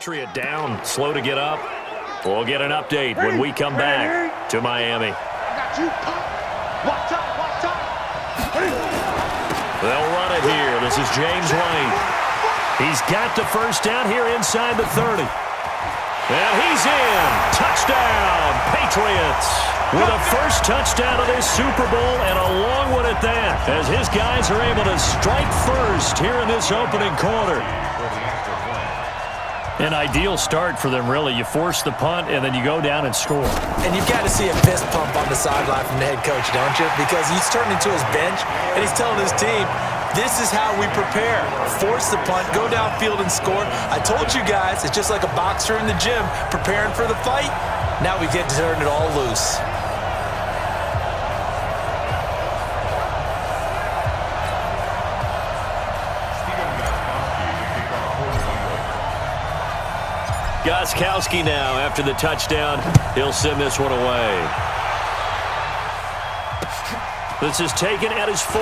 Patriot down, slow to get up. We'll get an update when we come back to Miami. They'll run it here. This is James White. He's got the first down here inside the 30. And he's in. Touchdown, Patriots. With a first touchdown of this Super Bowl, and a long one at that, as his guys are able to strike first here in this opening quarter. An ideal start for them, really. You force the punt, and then you go down and score. And you've got to see a fist pump on the sideline from the head coach, don't you? Because he's turned into his bench, and he's telling his team, this is how we prepare. Force the punt, go downfield and score. I told you guys, it's just like a boxer in the gym preparing for the fight. Now we get to turn it all loose. Gostkowski now after the touchdown. He'll send this one away. This is taken at his 4.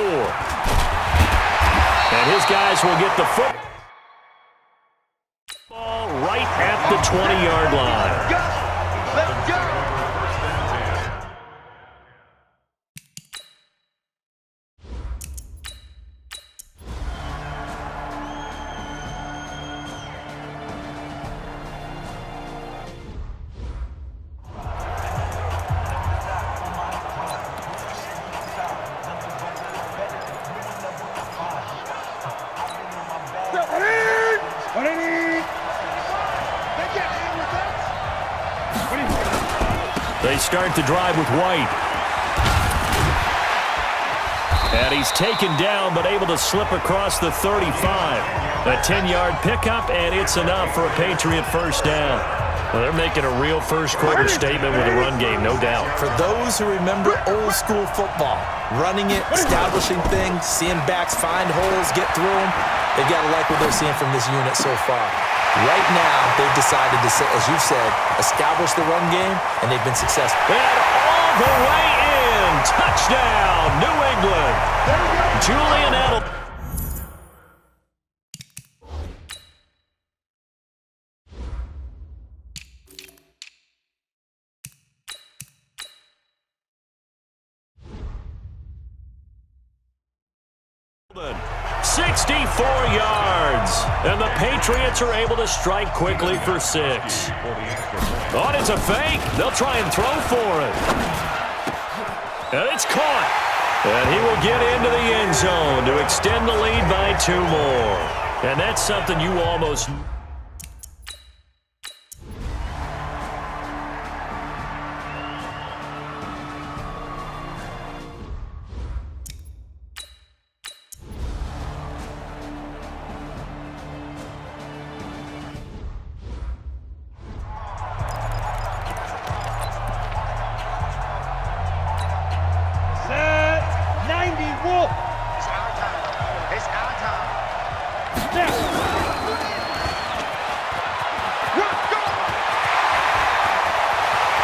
And his guys will get the football right at the 20-yard line. Let's go! They start the drive with White. And he's taken down, but able to slip across the 35. A 10-yard pickup, and it's enough for a Patriot first down. Well, they're making a real first-quarter statement with a run game, no doubt. For those who remember old-school football, running it, establishing things, seeing backs find holes, get through them, they've got to like what they're seeing from this unit so far. Right now, they've decided to, as you've said, establish the run game, and they've been successful. And all the way in. Touchdown, New England. Julian Edelman. Edelman. 64 yards, and the Patriots are able to strike quickly for 6. Oh, it's a fake. They'll try and throw for it. And it's caught. And he will get into the end zone to extend the lead by 2 more. And that's something you almost...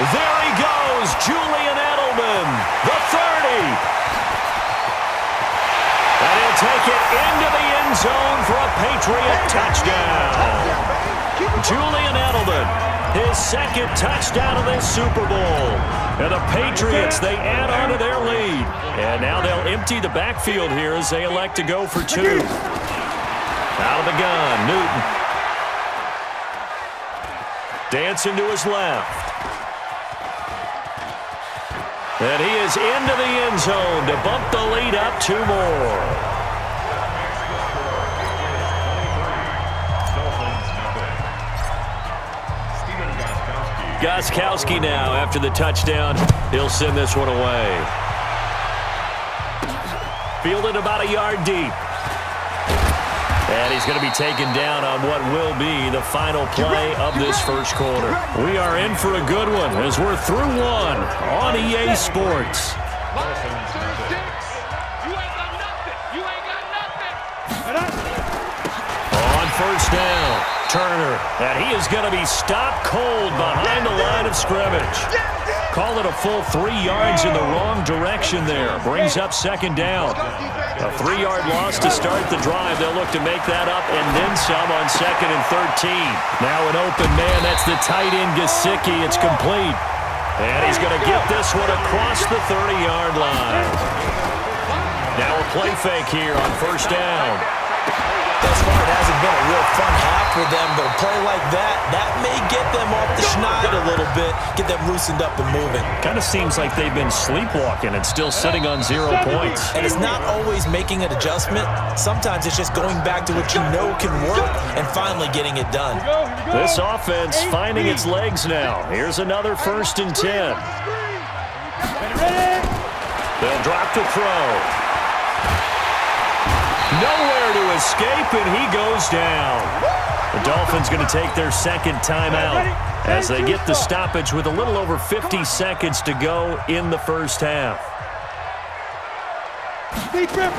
There he goes, Julian Edelman, the 30. And he'll take it into the end zone for a Patriot touchdown. Julian Edelman, his second touchdown of this Super Bowl. And the Patriots, they add on to their lead. And now they'll empty the backfield here as they elect to go for 2. Out of the gun, Newton. Dancing to his left. And he is into the end zone to bump the lead up 2 more. Gostkowski now after the touchdown. He'll send this one away. Fielded about a yard deep. And he's going to be taken down on what will be the final play of this first quarter. We are in for a good one as we're through 1 on EA Sports. On first down, Turner, and he is going to be stopped cold behind the line of scrimmage. Call it a full 3 yards in the wrong direction there. Brings up second down. A 3-yard loss to start the drive. They'll look to make that up and then some on 2nd and 13. Now an open man. That's the tight end, Gesicki. It's complete. And he's going to get this one across the 30-yard line. Now a play fake here on 1st down. Thus far, it hasn't been a real fun half for them, but a play like that may get them off the schneid a little bit, get them loosened up and moving. Kind of seems like they've been sleepwalking and still sitting on 0 points. And it's not always making an adjustment. Sometimes it's just going back to what you know can work and finally getting it done. This offense finding its legs now. Here's another 1st and 10. They'll drop the throw. Nowhere to escape, and he goes down. The Dolphins going to take their 2nd timeout as they get the stoppage with a little over 50 seconds to go in the 1st half.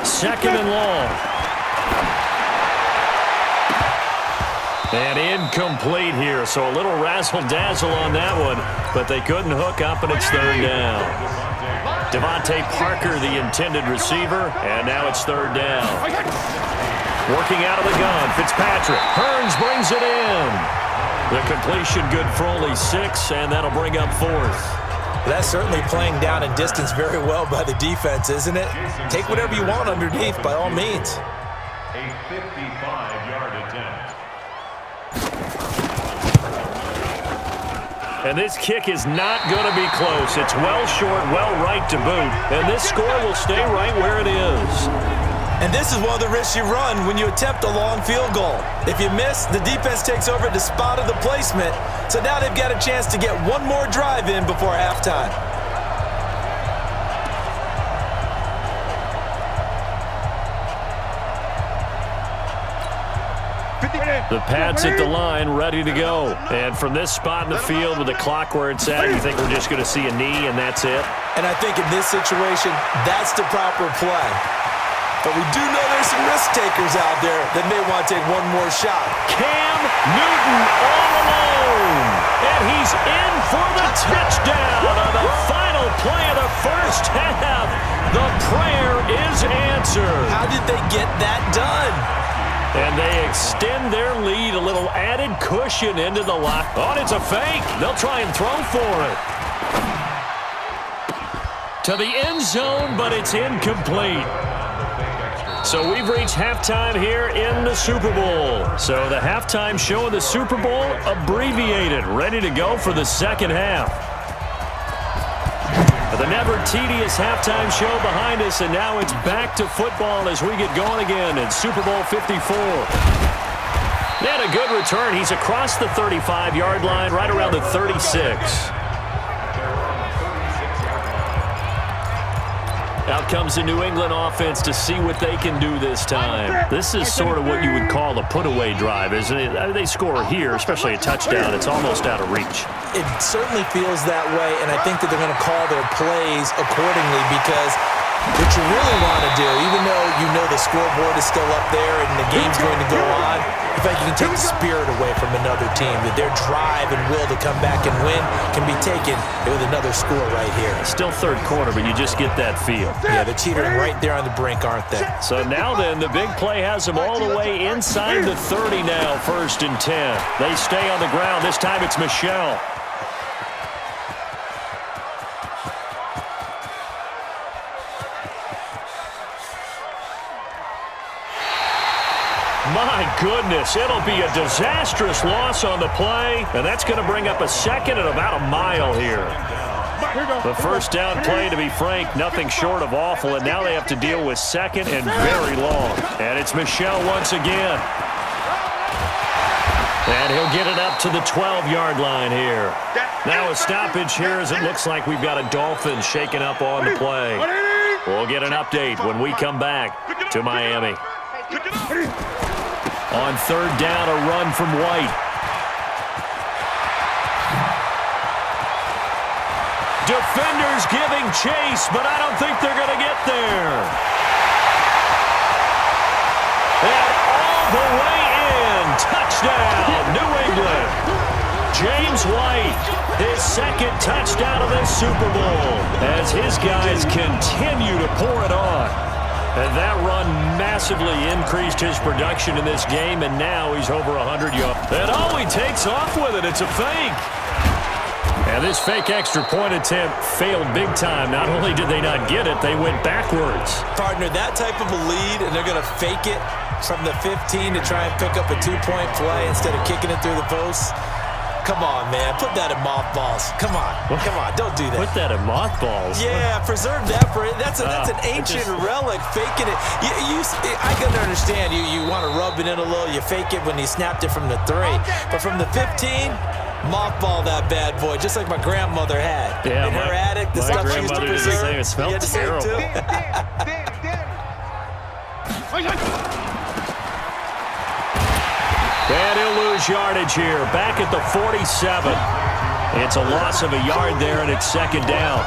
2nd and long. And incomplete here, so a little razzle-dazzle on that one, but they couldn't hook up, and it's 3rd down. Devontae Parker, the intended receiver, and now it's 3rd down. Working out of the gun, Fitzpatrick. Hearns brings it in. The completion good for only 6, and that'll bring up 4th. That's certainly playing down in distance very well by the defense, isn't it? Take whatever you want underneath, by all means. A 55-yard attempt. And this kick is not going to be close. It's well short, well right to boot. And this score will stay right where it is. And this is one of the risks you run when you attempt a long field goal. If you miss, the defense takes over at the spot of the placement. So now they've got a chance to get one more drive in before halftime. The Pats at the line, ready to go. And from this spot in the field with the clock where it's at, you think we're just going to see a knee and that's it? And I think in this situation, that's the proper play. But we do know there's some risk takers out there that may want to take one more shot. Cam Newton all alone. And he's in for the touchdown on the final play of the 1st half. The prayer is answered. How did they get that done? And they extend their lead, a little added cushion into the lock. Oh, it's a fake. They'll try and throw for it. To the end zone, but it's incomplete. So we've reached halftime here in the Super Bowl. So the halftime show of the Super Bowl abbreviated, ready to go for the 2nd half. The never-tedious halftime show behind us, and now it's back to football as we get going again in Super Bowl 54. They had a good return. He's across the 35-yard line, right around the 36. Out comes the New England offense to see what they can do this time. This is sort of what you would call a put-away drive, isn't it? They score here, especially a touchdown. It's almost out of reach. It certainly feels that way, and I think that they're going to call their plays accordingly because what you really want to do, even though you know the scoreboard is still up there and the game's going to go on, in fact, you can take the spirit away from another team, that their drive and will to come back and win can be taken with another score right here. Still 3rd quarter, but you just get that feel. Yeah, they're teetering right there on the brink, aren't they? So now then, the big play has them all the way inside the 30 now, 1st and 10. They stay on the ground. This time it's Michel. My goodness, it'll be a disastrous loss on the play, and that's going to bring up a 2nd and about a mile here. The 1st down play, to be frank, nothing short of awful, and now they have to deal with 2nd and very long. And it's Michel once again. And he'll get it up to the 12-yard line here. Now a stoppage here as it looks like we've got a Dolphin shaking up on the play. We'll get an update when we come back to Miami. On 3rd down, a run from White. Defenders giving chase, but I don't think they're going to get there. And all the way in. Touchdown, New England. James White, his 2nd touchdown of this Super Bowl as his guys continue to pour it on. And that run massively increased his production in this game, and now he's over 100 yards. And oh, he takes off with it. It's a fake. And this fake extra point attempt failed big time. Not only did they not get it, they went backwards. Partner, that type of a lead, and they're going to fake it from the 15 to try and pick up a two-point play instead of kicking it through the post. Come on, man. Put that in mothballs. Come on. Come on. Don't do that. Put that in mothballs? Yeah, preserve that for it. That's an ancient relic, faking it. I can understand. You want to rub it in a little. You fake it when you snapped it from the 3. But from the 15, mothball that bad boy, just like my grandmother had. Yeah, in her attic, the stuff she used to preserve. It smelled terrible. And he'll lose yardage here. Back at the 47. It's a loss of a yard there, and it's second down.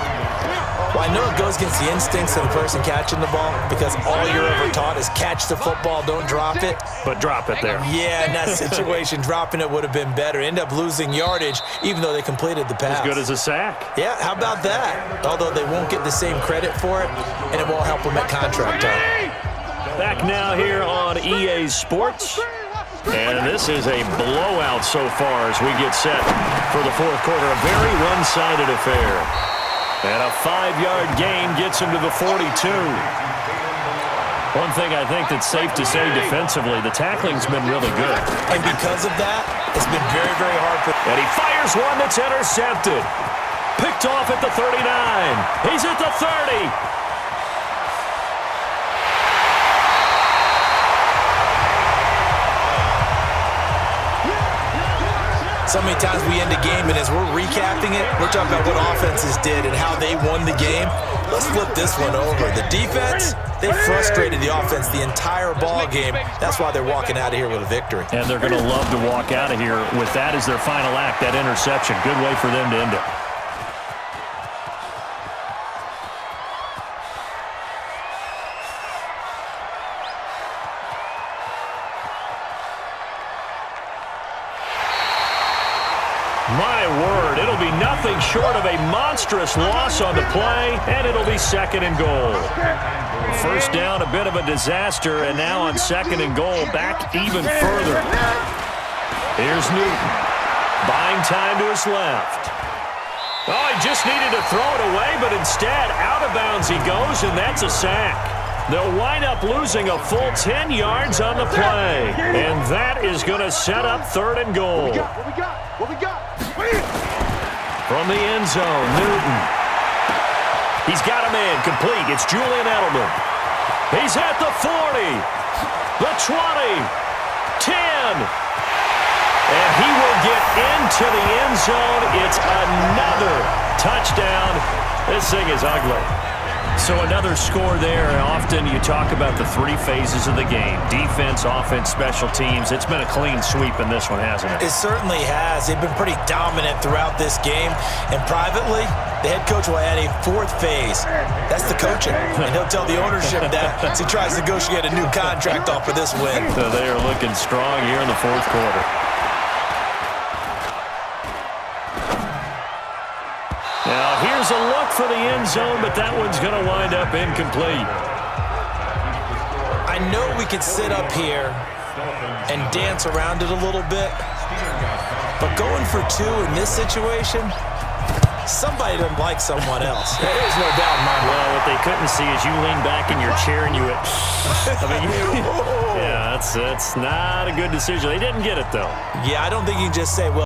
Well, I know it goes against the instincts of the person catching the ball because all you're ever taught is catch the football, don't drop it. But drop it there. Yeah, in that situation, dropping it would have been better. End up losing yardage, even though they completed the pass. As good as a sack. Yeah, how about that? Although they won't get the same credit for it, and it won't help them at contract time. Back now here on EA Sports. And this is a blowout so far as we get set for the fourth quarter. A very one-sided affair. And a 5-yard gain gets him to the 42. One thing I think that's safe to say defensively, the tackling's been really good. And because of that, it's been very, very hard for... And he fires one that's intercepted. Picked off at the 39. He's at the 30. So many times we end a game, and as we're recapping it, we're talking about what offenses did and how they won the game. Let's flip this one over. The defense, they frustrated the offense the entire ball game. That's why they're walking out of here with a victory. And they're going to love to walk out of here with that as their final act, that interception. Good way for them to end it. My word, it'll be nothing short of a monstrous loss on the play, and it'll be second and goal. First down, a bit of a disaster, and now on second and goal, back even further. Here's Newton, buying time to his left. Oh, he just needed to throw it away, but instead, out of bounds he goes, and that's a sack. They'll wind up losing a full 10 yards on the play, and that is going to set up third and goal. What we got? From the end zone, Newton. He's got a man complete. It's Julian Edelman. He's at the 40, the 20, 10. And he will get into the end zone. It's another touchdown. This thing is ugly. So another score there. Often you talk about the 3 phases of the game. Defense, offense, special teams. It's been a clean sweep in this one, hasn't it? It certainly has. They've been pretty dominant throughout this game. And privately, the head coach will add a 4th phase. That's the coaching. And he'll tell the ownership that as he tries to negotiate a new contract off of this win. So they are looking strong here in the fourth quarter. Now, here's a look for the end zone, but that one's going to wind up incomplete. I know we could sit up here and dance around it a little bit, but going for 2 in this situation, somebody doesn't like someone else. There's no doubt in my mind. Well, what they couldn't see is you lean back in your chair and you went, yeah, that's not a good decision. They didn't get it, though. Yeah, I don't think you can just say, well,